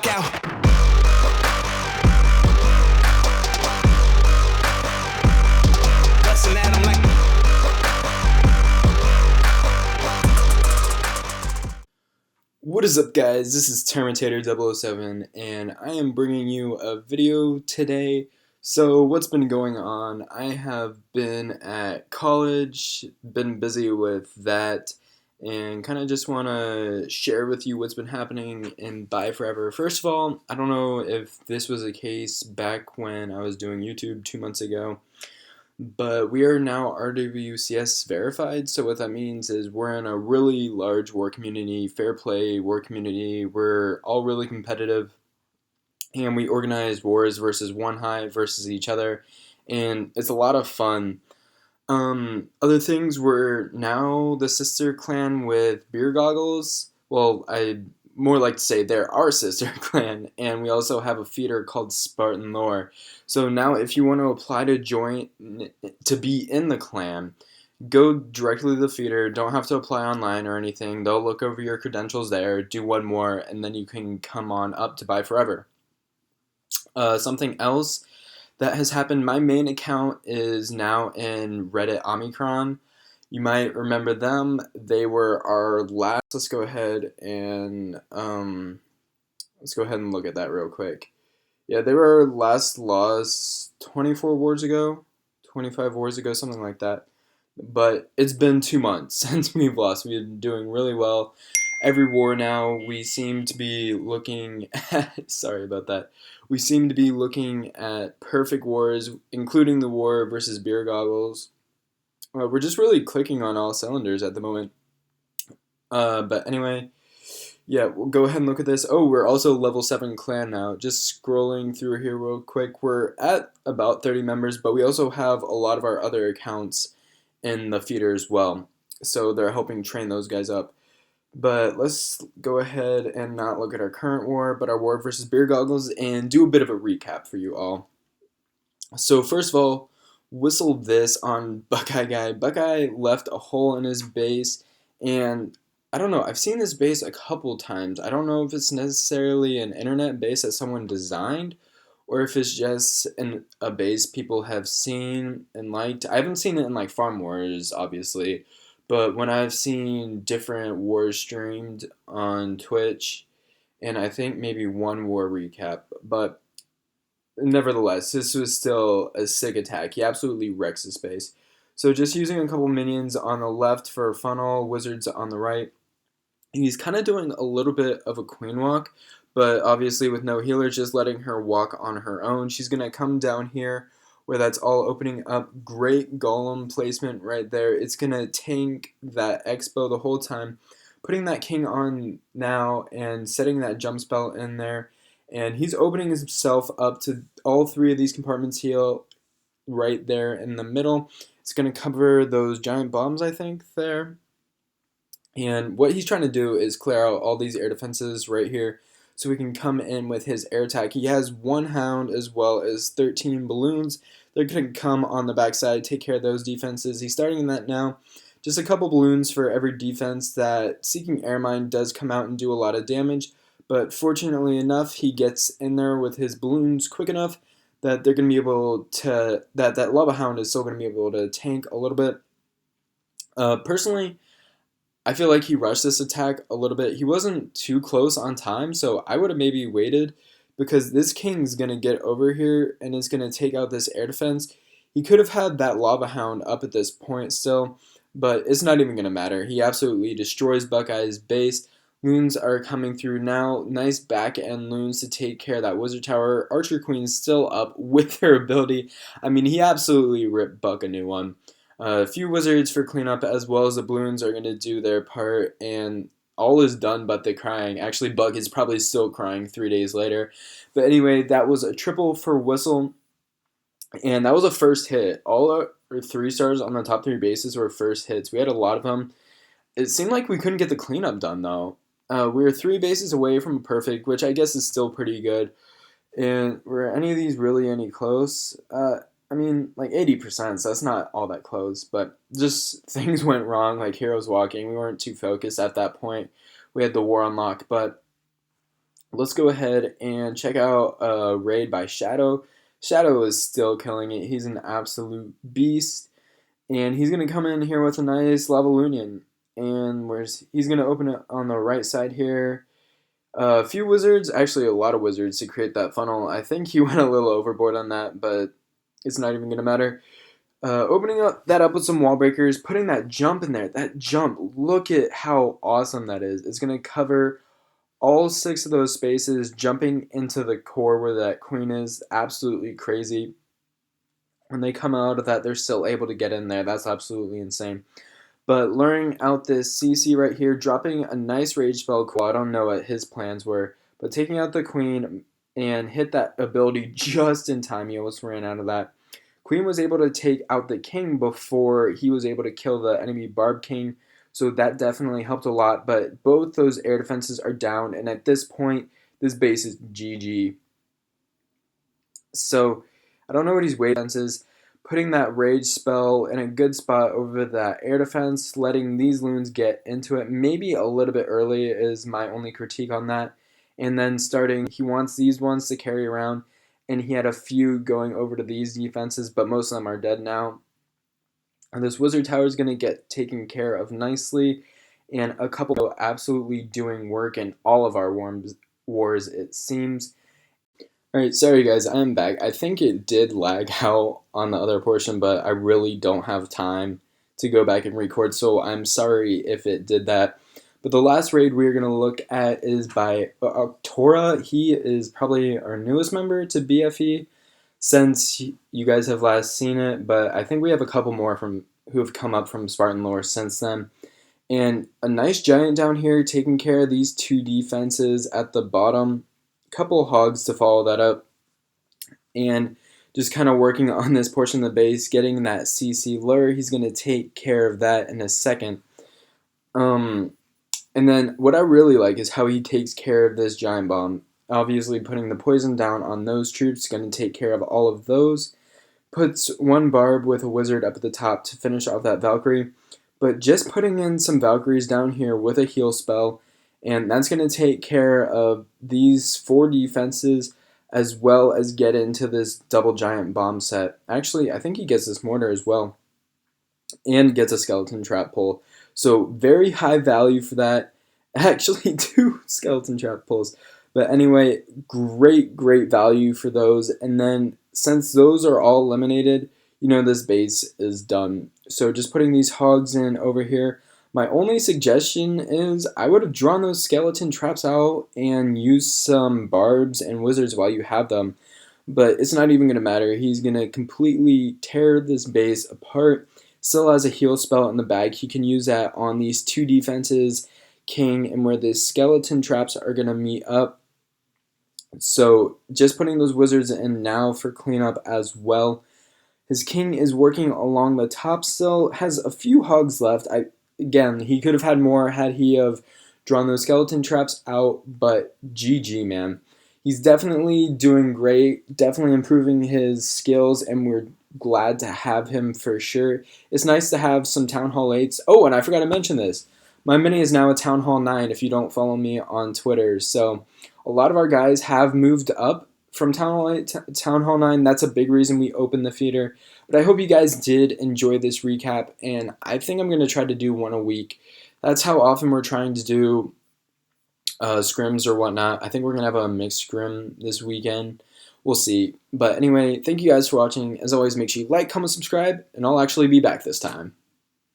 knockout. Bustin' at 'em like. What is up, guys? This is Terminator007 and I am bringing you a video today. So what's been going on? I have been at college, been busy with that, and kind of just want to share with you what's been happening in Byeforever. First of all, I don't know if this was the case back when I was doing YouTube 2 months ago, but we are now RWCS verified. So what that means is we're in a really large war community, fair play war community. We're all really competitive, and we organize wars versus one hive versus each other, and it's a lot of fun. Other things, we're now the sister clan with BeerGoggles. Well, I more like to say they're our sister clan, and we also have a feeder called Spartan Lore. So now if you want to apply to join, to be in the clan, go directly to the feeder. Don't have to apply online or anything. They'll look over your credentials there, do one more, and then you can come on up to Byeforever. Something else that has happened, my main account is now in Reddit Omicron. You might remember them. They were our last. Let's go ahead and look at that real quick. Yeah, they were our last loss 24 wars ago, 25 wars ago, something like that. But it's been 2 months since we've lost. We've been doing really well. Every war now, we seem to be looking at, sorry about that, we seem to be looking at perfect wars, including the war versus BeerGoggles. We're just really clicking on all cylinders at the moment. But anyway, yeah, we'll go ahead and look at this. Oh, we're also level 7 clan now. Just scrolling through here real quick. We're at about 30 members, but we also have a lot of our other accounts in the feeder as well. So they're helping train those guys up. But let's go ahead and not look at our current war, but our war versus BeerGoggles, and do a bit of a recap for you all. So first of all, whistle this on Buckeye Guy. Buckeye left a hole in his base, and I don't know, I've seen this base a couple times. I don't know if it's necessarily an internet base that someone designed, or if it's just a base people have seen and liked. I haven't seen it in like Farm Wars, obviously, but when I've seen different wars streamed on Twitch, and I think maybe one war recap, but nevertheless, this was still a sick attack. He absolutely wrecks the space. So just using a couple minions on the left for funnel, wizards on the right. And he's kind of doing a little bit of a queen walk, but obviously with no healer, just letting her walk on her own. She's going to come down here where that's all opening up. Great golem placement right there. It's going to tank that expo the whole time. Putting that king on now and setting that jump spell in there. And he's opening himself up to all three of these compartments heal right there in the middle. It's going to cover those giant bombs, I think, there. And what he's trying to do is clear out all these air defenses right here so we can come in with his air attack. He has one hound as well as 13 balloons. They're going to come on the backside, take care of those defenses. He's starting that now. Just a couple balloons for every defense. That Seeking Airmine does come out and do a lot of damage, but fortunately enough, he gets in there with his balloons quick enough that they're going to be able to, that Lava Hound is still going to be able to tank a little bit. Personally, I feel like he rushed this attack a little bit. He wasn't too close on time, so I would have maybe waited, because this king's going to get over here and is going to take out this air defense. He could have had that Lava Hound up at this point still, but it's not even going to matter. He absolutely destroys Buckeye's base. Loons are coming through now. Nice back end loons to take care of that wizard tower. Archer Queen's still up with their ability. I mean, he absolutely ripped Buck a new one. A few wizards for cleanup, as well as the balloons are going to do their part, and all is done but the crying. Actually, Buck is probably still crying 3 days later. But anyway, that was a triple for Whistle, and that was a first hit. All our 3 stars on the top 3 bases were first hits. We had a lot of them. It seemed like we couldn't get the cleanup done, though. We were 3 bases away from a perfect, which I guess is still pretty good. And were any of these really any close? I mean, like 80%, so that's not all that close, but just things went wrong, like Heroes Walking. We weren't too focused at that point. We had the war unlock, but let's go ahead and check out a raid by Shadow. Shadow is still killing it. He's an absolute beast. And he's going to come in here with a nice Lavalunion. And he's going to open it on the right side here. A few wizards, actually a lot of wizards to create that funnel. I think he went a little overboard on that, but it's not even going to matter. Opening that up with some wall breakers, putting that jump in there. That jump, look at how awesome that is. It's going to cover all 6 of those spaces, jumping into the core where that queen is. Absolutely crazy. When they come out of that, they're still able to get in there. That's absolutely insane. But luring out this CC right here, dropping a nice rage spell. Cool. I don't know what his plans were, but taking out the queen and hit that ability just in time. He almost ran out of that. Queen was able to take out the king before he was able to kill the enemy Barb King, so that definitely helped a lot. But both those air defenses are down, and at this point, this base is GG. So I don't know what his weight defense is. Putting that rage spell in a good spot over that air defense, letting these loons get into it maybe a little bit early is my only critique on that. And then starting, he wants these ones to carry around, and he had a few going over to these defenses, but most of them are dead now. And this wizard tower is going to get taken care of nicely, and a couple absolutely doing work in all of our wars, it seems. Alright, sorry guys, I'm back. I think it did lag out on the other portion, but I really don't have time to go back and record, so I'm sorry if it did that. But the last raid we're going to look at is by Octora. He is probably our newest member to BFE since you guys have last seen it, but I think we have a couple more who have come up from Spartan lore since then. And a nice giant down here taking care of these 2 defenses at the bottom. Couple hogs to follow that up, and just kind of working on this portion of the base, getting that CC lure. He's going to take care of that in a second. And then what I really like is how he takes care of this giant bomb. Obviously putting the poison down on those troops, going to take care of all of those. Puts 1 barb with a wizard up at the top to finish off that Valkyrie. But just putting in some Valkyries down here with a heal spell, and that's going to take care of these 4 defenses as well as get into this double giant bomb set. Actually, I think he gets this mortar as well and gets a skeleton trap pull. So very high value for that. Actually 2 skeleton trap pulls. But anyway, great value for those. And then since those are all eliminated, you know this base is done. So just putting these hogs in over here. My only suggestion is I would have drawn those skeleton traps out and used some barbs and wizards while you have them. But it's not even going to matter. He's going to completely tear this base apart. Still has a heal spell in the bag. He can use that on these 2 defenses, king, and where the skeleton traps are going to meet up. So just putting those wizards in now for cleanup as well. His king is working along the top still, has a few hogs left. Again, he could have had more had he have drawn those skeleton traps out, but GG, man. He's definitely doing great, definitely improving his skills, and we're glad to have him for sure. It's nice to have some Town Hall 8s. Oh, and I forgot to mention this. My mini is now a Town Hall 9 if you don't follow me on Twitter. So a lot of our guys have moved up from Town Hall 8 to Town Hall 9. That's a big reason we opened the feeder. But I hope you guys did enjoy this recap, and I think I'm going to try to do 1 a week. That's how often we're trying to do scrims or whatnot. I think we're going to have a mixed scrim this weekend. We'll see. But anyway, thank you guys for watching. As always, make sure you like, comment, subscribe, and I'll actually be back this time.